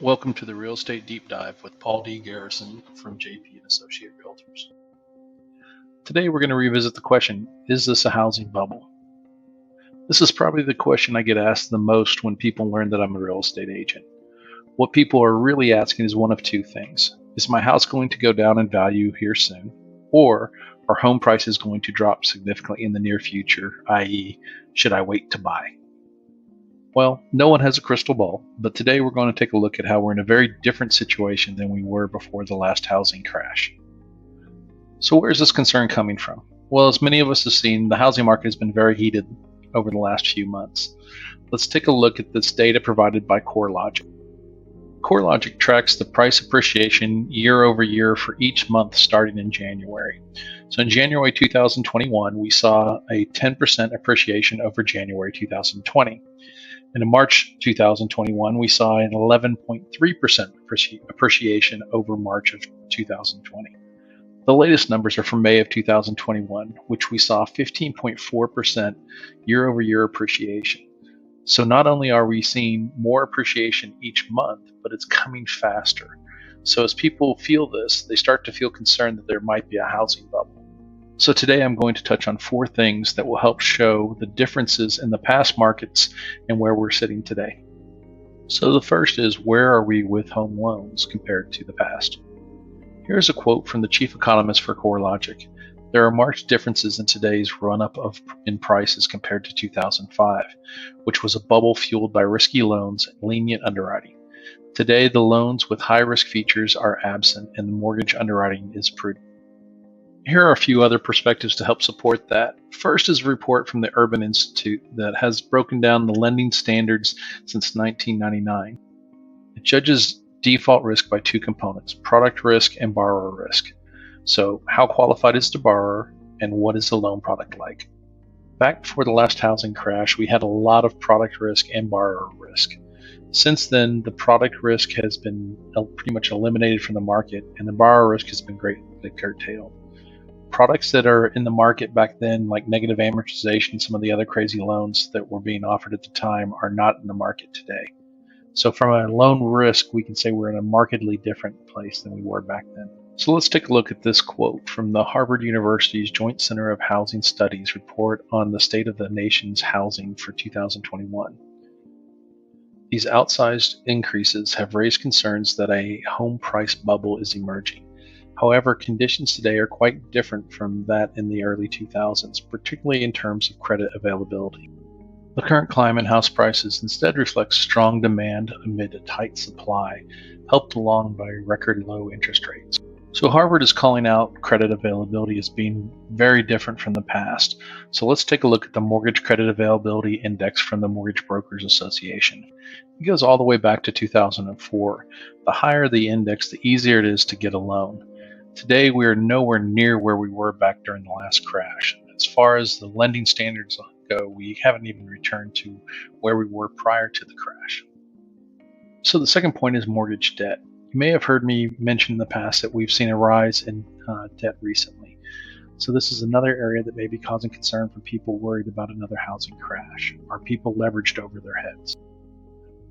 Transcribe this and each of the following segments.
Welcome to the Real Estate Deep Dive with Paul D. Garrison from JP and Associate Realtors. Today we're going to revisit the question, is this a housing bubble? This is probably the question I get asked the most when people learn that I'm a real estate agent. What people are really asking is one of two things. Is my house going to go down in value here soon? Or are home prices going to drop significantly in the near future, i.e., should I wait to buy? Well, no one has a crystal ball, but today we're going to take a look at how we're in a very different situation than we were before the last housing crash. So where is this concern coming from? Well, as many of us have seen, the housing market has been very heated over the last few months. Let's take a look at this data provided by CoreLogic. CoreLogic tracks the price appreciation year over year for each month starting in January. So in January 2021, we saw a 10% appreciation over January 2020. And in March 2021, we saw an 11.3% appreciation over March of 2020. The latest numbers are from May of 2021, which we saw 15.4% year-over-year appreciation. So not only are we seeing more appreciation each month, but it's coming faster. So as people feel this, they start to feel concerned that there might be a housing bubble. So today I'm going to touch on 4 things that will help show the differences in the past markets and where we're sitting today. So the first is, where are we with home loans compared to the past? Here's a quote from the chief economist for CoreLogic. There are marked differences in today's run-up in prices compared to 2005, which was a bubble fueled by risky loans and lenient underwriting. Today, the loans with high-risk features are absent and the mortgage underwriting is prudent. Here are a few other perspectives to help support that. First is a report from the Urban Institute that has broken down the lending standards since 1999. It judges default risk by 2 components, product risk and borrower risk. So how qualified is the borrower and what is the loan product like? Back before the last housing crash, we had a lot of product risk and borrower risk. Since then, the product risk has been pretty much eliminated from the market and the borrower risk has been greatly curtailed. Products that are in the market back then, like negative amortization, some of the other crazy loans that were being offered at the time, are not in the market today. So from a loan risk, we can say we're in a markedly different place than we were back then. So let's take a look at this quote from the Harvard University's Joint Center of Housing Studies report on the state of the nation's housing for 2021. These outsized increases have raised concerns that a home price bubble is emerging. However, conditions today are quite different from that in the early 2000s, particularly in terms of credit availability. The current climate in house prices instead reflects strong demand amid a tight supply, helped along by record low interest rates. So Harvard is calling out credit availability as being very different from the past. So let's take a look at the Mortgage Credit Availability Index from the Mortgage Brokers Association. It goes all the way back to 2004. The higher the index, the easier it is to get a loan. Today, we are nowhere near where we were back during the last crash. As far as the lending standards go, we haven't even returned to where we were prior to the crash. So the second point is mortgage debt. You may have heard me mention in the past that we've seen a rise in debt recently. So this is another area that may be causing concern for people worried about another housing crash. Are people leveraged over their heads?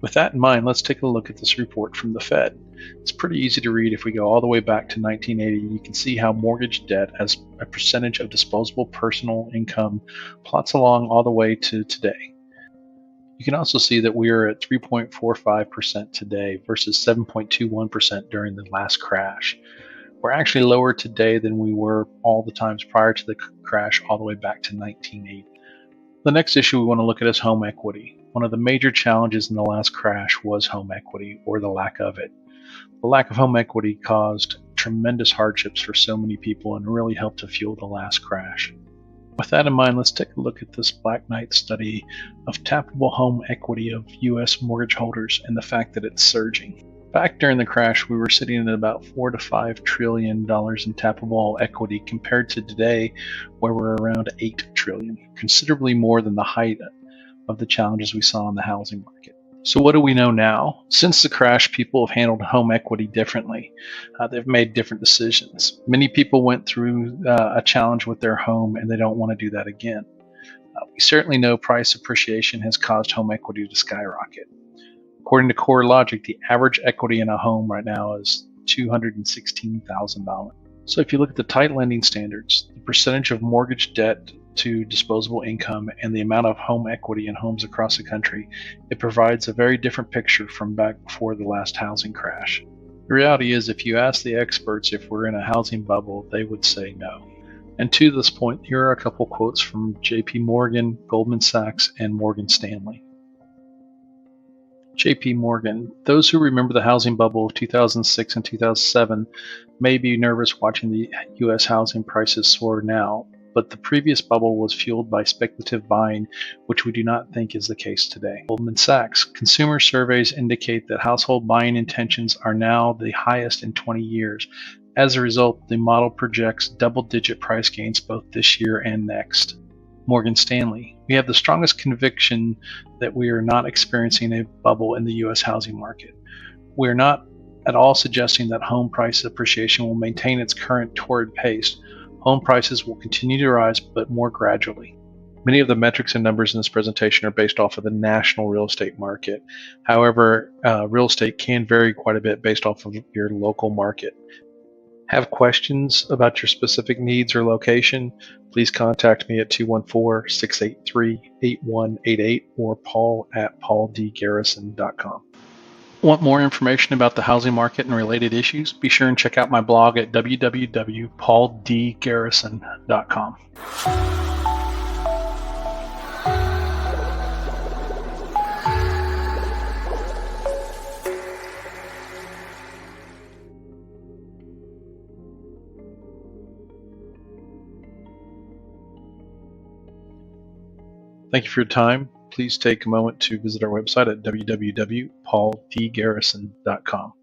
With that in mind, let's take a look at this report from the Fed. It's pretty easy to read. If we go all the way back to 1980, you can see how mortgage debt as a percentage of disposable personal income plots along all the way to today. You can also see that we are at 3.45% today versus 7.21% during the last crash. We're actually lower today than we were all the times prior to the crash all the way back to 1980. The next issue we want to look at is home equity. One of the major challenges in the last crash was home equity, or the lack of it. The lack of home equity caused tremendous hardships for so many people and really helped to fuel the last crash. With that in mind, let's take a look at this Black Knight study of tappable home equity of U.S. mortgage holders and the fact that it's surging. Back during the crash, we were sitting at about $4 to $5 trillion in tappable equity compared to today, where we're around $8 trillion, considerably more than the height of the challenges we saw in the housing market. So what do we know now? Since the crash, people have handled home equity differently. They've made different decisions. Many people went through a challenge with their home and they don't want to do that again. We certainly know price appreciation has caused home equity to skyrocket. According to CoreLogic, the average equity in a home right now is $216,000. So if you look at the tight lending standards, the percentage of mortgage debt to disposable income, and the amount of home equity in homes across the country, it provides a very different picture from back before the last housing crash. The reality is, if you ask the experts if we're in a housing bubble, they would say no. And to this point, here are a couple quotes from JP Morgan, Goldman Sachs, and Morgan Stanley. JP Morgan: those who remember the housing bubble of 2006 and 2007 may be nervous watching the U.S. housing prices soar now, but the previous bubble was fueled by speculative buying, which we do not think is the case today. Goldman Sachs: consumer surveys indicate that household buying intentions are now the highest in 20 years. As a result, the model projects double-digit price gains both this year and next. Morgan Stanley: we have the strongest conviction that we are not experiencing a bubble in the U.S. housing market. We are not at all suggesting that home price appreciation will maintain its current torrid pace. Home prices will continue to rise, but more gradually. Many of the metrics and numbers in this presentation are based off of the national real estate market. However, real estate can vary quite a bit based off of your local market. Have questions about your specific needs or location? Please contact me at 214-683-8188 or paul@pauldgarrison.com. Want more information about the housing market and related issues? Be sure and check out my blog at www.pauldgarrison.com. Thank you for your time. Please take a moment to visit our website at www.pauldgarrison.com.